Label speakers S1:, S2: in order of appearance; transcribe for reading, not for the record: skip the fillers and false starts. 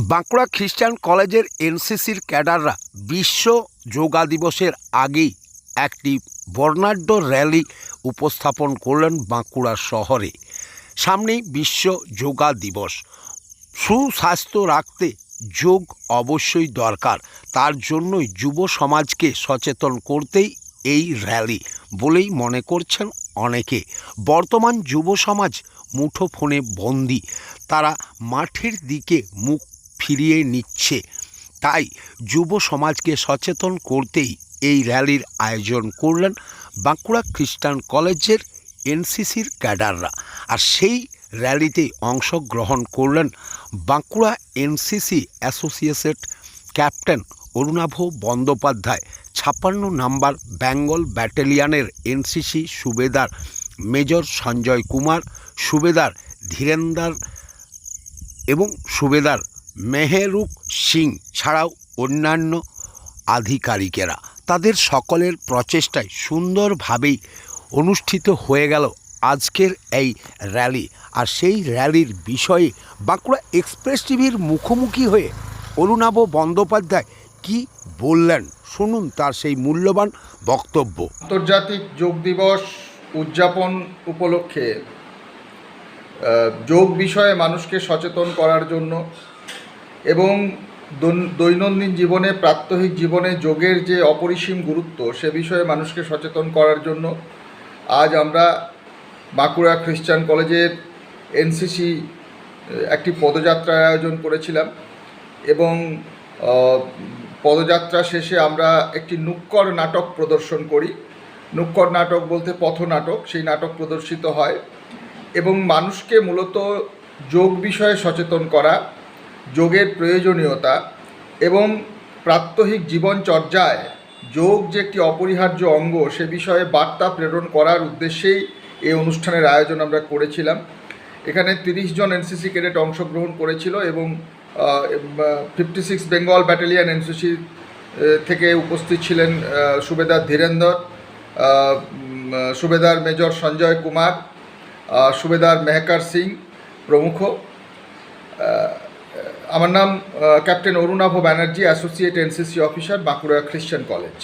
S1: বাঁকুড়া খ্রিস্টান কলেজের এনসিসির ক্যাডাররা বিশ্ব যোগা দিবসের আগেই একটি বর্ণাঢ্য র্যালি উপস্থাপন করলেন বাঁকুড়া শহরে। সামনেই বিশ্ব যোগা দিবস। সুস্বাস্থ্য রাখতে যোগ অবশ্যই দরকার, তার জন্যই যুব সমাজকে সচেতন করতেই এই র্যালি বলেই মনে করছেন অনেকে। বর্তমান যুব সমাজ মুঠোফোনে বন্দী, তারা মাঠের দিকে মুখ ফিরিয়ে নিচ্ছে। তাই যুব সমাজকে সচেতন করতেই এই র্যালির আয়োজন করলেন বাঁকুড়া খ্রিস্টান কলেজের এনসিসির ক্যাডাররা। আর সেই র্যালিতে অংশগ্রহণ করলেন Bankura NCC associated captain Arunava Bandyopadhyay, 56 number Bengal ব্যাটালিয়নের এনসিসি সুবেদার মেজর সঞ্জয় কুমার, সুবেদার ধীরেন্দার এবং সুবেদার মেহেরুক সিং ছাড়াও অন্যান্য আধিকারিকেরা। তাদের সকলের প্রচেষ্টায় সুন্দরভাবেই অনুষ্ঠিত হয়ে গেল আজকের এই র্যালি। আর সেই র্যালির বিষয়ে বাঁকুড়া এক্সপ্রেস টিভির মুখোমুখি হয়ে অরুণাভ বন্দ্যোপাধ্যায় কি বললেন, শুনুন তার সেই মূল্যবান বক্তব্য।
S2: আন্তর্জাতিক যোগ দিবস উদযাপন উপলক্ষে যোগ বিষয়ে মানুষকে সচেতন করার জন্য এবং দৈনন্দিন জীবনে প্রাত্যহিক জীবনে যোগের যে অপরিসীম গুরুত্ব সে বিষয়ে মানুষকে সচেতন করার জন্য আজ আমরা বাঁকুড়া খ্রিস্টান কলেজের এনসিসি একটি পদযাত্রার আয়োজন করেছিলাম এবং পদযাত্রা শেষে আমরা একটি নুক্কর নাটক প্রদর্শন করি। নুক্কর নাটক বলতে পথনাটক, সেই নাটক প্রদর্শিত হয় এবং মানুষকে মূলত যোগ বিষয়ে সচেতন করা, যোগের প্রয়োজনীয়তা এবং প্রাত্যহিক জীবনচর্যায় যোগ যে একটি অপরিহার্য অঙ্গ সে বিষয়ে বার্তা প্রেরণ করার উদ্দেশ্যেই এই অনুষ্ঠানের আয়োজন আমরা করেছিলাম। এখানে 30 জন এনসিসি ক্যাডেট অংশগ্রহণ করেছিল এবং 56 বেঙ্গল ব্যাটালিয়ন এনসিসি থেকে উপস্থিত ছিলেন সুবেদার ধীরেন্দর, সুবেদার মেজর সঞ্জয় কুমার, সুবেদার মেহকার সিং প্রমুখ। আমার নাম captain Arunava Banerjee, associate NCC officer, Bankura Christian college.